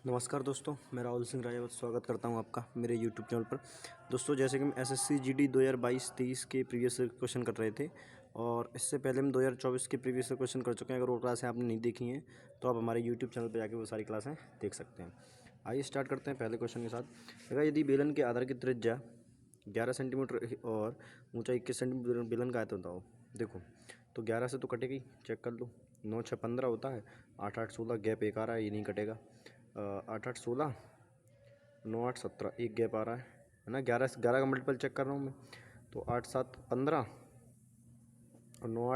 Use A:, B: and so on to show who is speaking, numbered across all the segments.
A: नमस्कार दोस्तों, मैं राहुल सिंह राजावत स्वागत करता हूं आपका मेरे यूट्यूब चैनल पर। दोस्तों, जैसे कि हम एसएससी जीडी 2022-23 के प्रीवियस क्वेश्चन कर रहे थे और इससे पहले हम 2024 के प्रीवियस क्वेश्चन कर चुके हैं। अगर वो क्लासें आपने नहीं देखी हैं तो आप हमारे यूट्यूब चैनल पर जाके वो सारी क्लासें देख सकते हैं। आइए स्टार्ट करते हैं पहले क्वेश्चन के साथ। अगर यदि बेलन के आधार की त्रिज्या 11 सेंटीमीटर और ऊंचाई 21 सेंटीमीटर बेलन का आयतन बताओ। देखो, तो 11 से तो कटेगी, चेक कर लो। 9 6 15 होता है, 8 8 16 गैप एक आ रहा है, ये नहीं कटेगा। 8 8 16, 9 8 17 एक गैप आ रहा है ना। 11 11 का मल्टीपल चेक कर रहा हूँ मैं, तो 8 7 15 और 9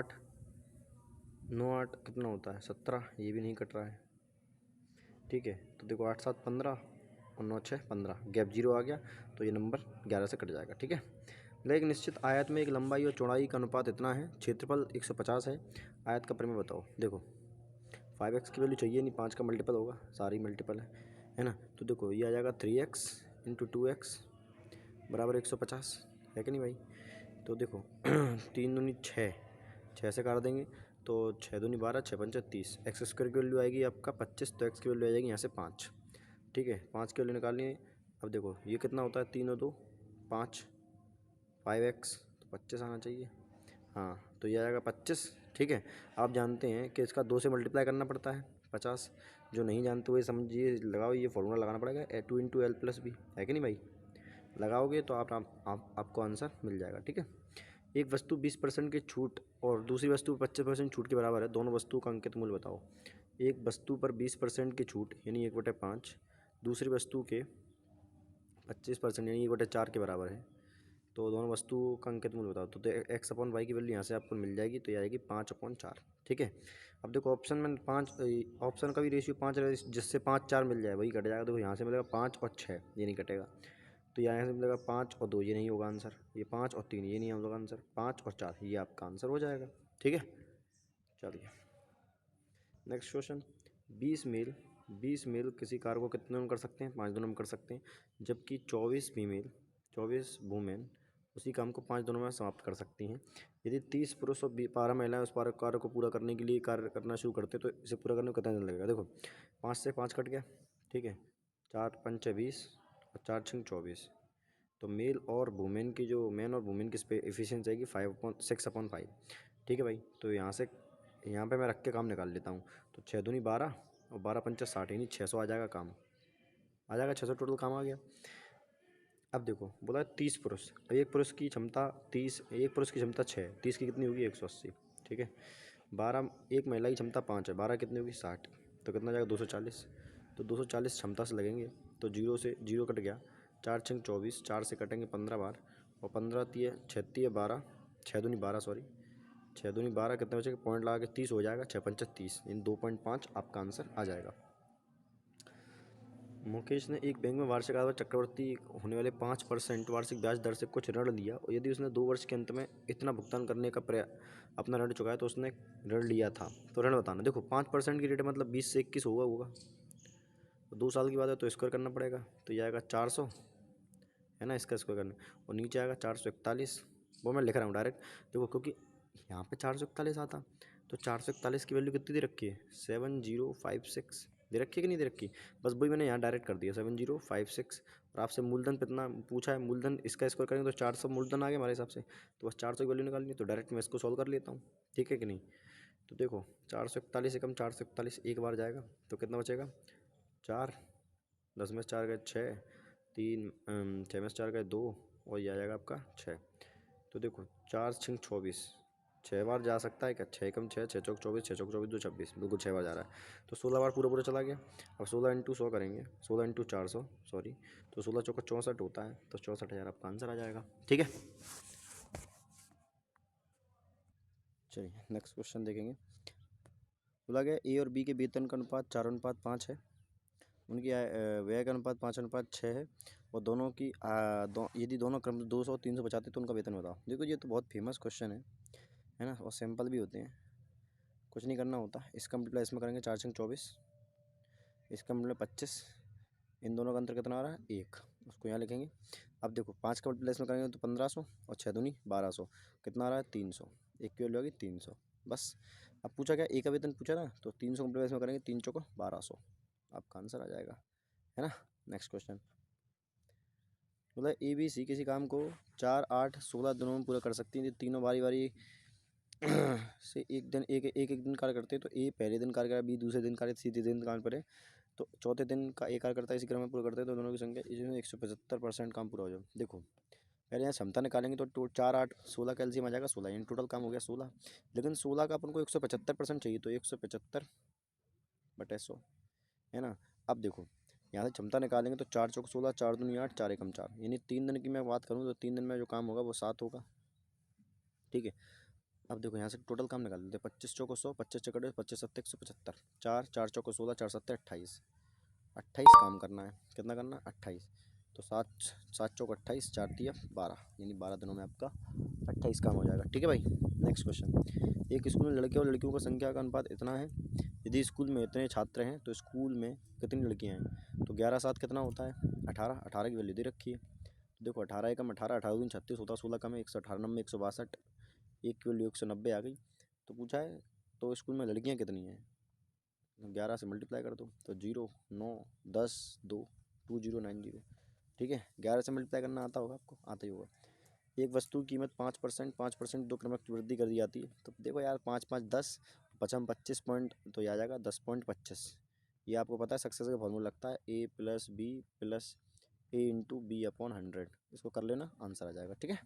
A: 8 कितना होता है 17, ये भी नहीं कट रहा है। ठीक है, तो देखो 8 7 15 और 9 6 15 गैप जीरो आ गया, तो ये नंबर 11 से कट जाएगा। ठीक है, एक निश्चित आयत में एक लंबाई और चौड़ाई का अनुपात इतना है, क्षेत्रफल 150 है, आयत का परिमेय बताओ। देखो 5x की वैल्यू चाहिए नहीं, 5 का मल्टीपल होगा, सारी मल्टीपल है ना। तो देखो ये आ जाएगा 3x इंटू 2x बराबर 150 है कि नहीं भाई। तो देखो 3 दूनी 6, 6 से काट देंगे तो 6 दूनी 12, 6 पंचा 30, एक्स स्क्वायर की वैल्यू आएगी आपका 25, तो एक्स की वैल्यू आ जाएगी यहाँ से 5। ठीक है, 5 की वैल्यू निकालनी है। अब देखो ये कितना होता है, 3 और 2 5, 5x तो 25 आना चाहिए। हाँ, तो ये आएगा 25। ठीक है, आप जानते हैं कि इसका 2 से मल्टीप्लाई करना पड़ता है 50। जो नहीं जानते हुए समझिए, लगाओ, ये फॉर्मूला लगाना पड़ेगा, A2 into L plus B, है कि नहीं भाई। लगाओगे तो आपको आंसर मिल जाएगा। ठीक है, एक वस्तु 20% की छूट और दूसरी वस्तु पर 25% छूट के बराबर है, दोनों वस्तु का अंकित मूल्य बताओ। एक वस्तु पर 20% की छूट यानी 1/5, दूसरी वस्तु के 25% यानी 1/4 के बराबर है, तो दोनों वस्तु का अंकित मूल्य बताओ। तो एक्स अपॉन वाई की वैल्यू यहाँ से आपको मिल जाएगी, तो ये आएगी 5/4। ठीक है, अब देखो ऑप्शन में 5, ऑप्शन का भी रेशियो 5 है, जिससे 5 4 मिल जाए वही कट जाएगा। देखो यहाँ से मिलेगा 5 और 6, ये नहीं कटेगा। तो यहाँ से मिलेगा 5 और 2, ये नहीं होगा आंसर। ये 5 और 3, ये नहीं होगा आंसर। 5 और 4, ये आपका आंसर हो जाएगा। ठीक है, चलिए नेक्स्ट क्वेश्चन। 20 मेल किसी कार को कितने में कर सकते हैं, 5 दिनों में कर सकते हैं, जबकि 24 वुमेन उसी काम को 5 दिनों में समाप्त कर सकती हैं। यदि 30 पुरुष और 12 महिलाएं उस कार्य को पूरा करने के लिए कार्य करना शुरू करते तो इसे पूरा करने में कितना दिन लगेगा। देखो 5 से 5 कट गया। ठीक है, 4 5 20 और 4 6 24, तो मेल और वुमेन की जो मैन और वुमेन की एफिशिएंसी आएगी 6/5। ठीक है भाई, तो यहाँ पे मैं रख के काम निकाल लेता हूँ। तो 6 दूनी 12 और 12 पंचा 60, यानी 600 आ जाएगा काम, आ जाएगा 600 टोटल काम आ गया। अब देखो बोला 30 पुरुष, अब एक पुरुष की क्षमता 30, एक पुरुष की क्षमता 6, 30 की कितनी होगी 180। ठीक है, 12, एक महिला की क्षमता 5 है, 12 कितनी होगी 60, तो कितना जाएगा 240। तो 240 क्षमता से लगेंगे, तो जीरो से जीरो कट गया। 4 6 24, 4 से कटेंगे 15 बार, और 15 तीय 36 12, 6 दूनी 12 सॉरी, 6 दूनी 12 कितने बचेगा, पॉइंट लगा के 30 हो जाएगा, 6 पंचा 30, इन 2.5 आपका आंसर आ जाएगा। मुकेश ने एक बैंक में वार्षिक आय पर चक्रवृद्धि होने वाले 5% वार्षिक ब्याज दर से कुछ ऋण लिया, और यदि उसने 2 वर्ष के अंत में इतना भुगतान करने का अपना ऋण चुकाया तो उसने ऋण लिया था, तो ऋण बताना। देखो 5% की रेट मतलब 20 से 21 होगा, तो 2 साल की बात है तो स्क्वायर करना पड़ेगा, तो ये आएगा 400, है ना, इसका स्क्वायर करना, और नीचे आएगा 441। वो मैं लिख रहा हूँ डायरेक्ट, देखो क्योंकि यहाँ पे 441 आता, तो 441 की वैल्यू कितनी दे रखी है 7056 दे रखी है कि नहीं दे रखी, बस वही मैंने यहाँ डायरेक्ट कर दिया 7056। और आपसे मूलधन कितना पूछा है, मूलधन इसका स्क्वायर करेंगे तो 400 मूलधन आ गया हमारे हिसाब से, तो बस 400 की वैल्यू निकालनी है, तो डायरेक्ट मैं इसको सॉल्व कर लेता हूँ। ठीक है कि नहीं, तो देखो 441 से कम 441 एक बार जाएगा, तो कितना बचेगा 4, 10 में से 4 गए 6, 3 6 में से 4 गए 2, और ये आ जाएगा आपका 6। तो देखो 4 6 24, 6 बार जा सकता है क्या, 6 कम 6, 6 चौक 24, 6 चौक 24 2 26, बिल्कुल 6 बार जा रहा है, तो 16 बार पूरा पूरा चला गया। अब 16 इंटू 100 करेंगे, 16 इंटू 400 सॉरी, तो 16 चौका 64 होता है, तो 64,000 आपका आंसर आ जाएगा। ठीक है, चलिए नेक्स्ट क्वेश्चन देखेंगे। बोला गया ए और बी के वेतन का अनुपात 4:5 है, उनकी व्यय का अनुपात 5:6 है, और दोनों की यदि दोनों क्रम 200 और 300 बचाते तो उनका वेतन बताओ। देखो ये तो बहुत फेमस क्वेश्चन है ना, और सिंपल भी होते हैं, कुछ नहीं करना होता। इसका मल्टीप्लाई इसमें करेंगे 4 6 24, इसका मल्टीप्लाई 25, इन दोनों का अंतर कितना आ रहा है 1, उसको यहाँ लिखेंगे। अब देखो 5 का मल्टीप्लाई इसमें करेंगे तो 1500, और 6 दूनी 1200, कितना आ रहा है 300, एक की वैल्यू होगी 300 बस। अब पूछा क्या, ए का वेतन पूछा ना, तो 300 मल्टीप्लाई इसमें करेंगे 3 चौको 1200, आपका आंसर आ जाएगा। है ना। नेक्स्ट क्वेश्चन मतलब ए बी सी किसी काम को 4, 8, 16 दिनों में पूरा कर सकती हैं। तीनों बारी बारी से एक दिन एक दिन कार्य करते हैं। तो ए पहले दिन कार्य करा, बी दूसरे दिन कार्य, सी तीसरे दिन कार्य करे, तो चौथे दिन का ए कार्य करता है, इसी क्रम में पूरा करते हैं। तो दोनों की संख्या इसमें 175% काम पूरा हो जाए। देखो पहले यहाँ क्षमता निकालेंगे तो 4, 8, 16 का एलसीएम आ जाएगा 16, यानी टोटल काम हो गया 16। लेकिन 16 का अपन को 175% चाहिए, तो 175/100 है ना। अब देखो यहाँ से क्षमता निकालेंगे तो 4 चौक 16, 4 दूनी 8, 4 एकम 4, यानी 3 दिन की मैं बात करूँ तो 3 दिन में जो काम होगा वो 7 होगा। ठीक है। अब देखो यहाँ से टोटल काम निकाल लेते हैं। 25 चौको 100, 25 चौके 25 सत्ते 175, 4 चौको 16, 4 सत्ते 28, 28 काम करना है। कितना करना है? 28। तो 7 चौक 28, 4 दिया 12, यानी 12 दिनों में आपका 28 काम हो जाएगा। ठीक है भाई। नेक्स्ट क्वेश्चन, एक स्कूल में लड़के और लड़कियों की संख्या का अनुपात इतना है, यदि स्कूल में इतने छात्र हैं तो स्कूल में कितनी लड़कियां हैं? तो 11 7 कितना होता है? 18। 18 की वैल्यू दे रखी है। तो देखो 18 एकम 18, 18 दूनी 36 होता, 16 कम है 118, 90 162, एक की वैल्यू 190 आ गई। तो पूछा है तो स्कूल में लड़कियां कितनी हैं? 11 से मल्टीप्लाई कर दो तो 0, 9, 10, 2, 2090। ठीक है। 11 से मल्टीप्लाई करना आता होगा आपको, आता ही होगा। एक वस्तु की कीमत 5%, 5% दो क्रमक की वृद्धि कर दी जाती है। तो देखो यार 5 5 10, 55 25 पॉइंट, तो ये आ जाएगा 10.25। ये आपको पता है सक्सेस का फॉर्मूला लगता है A+B+A × B/100। इसको कर लेना, आंसर आ जाएगा। ठीक है।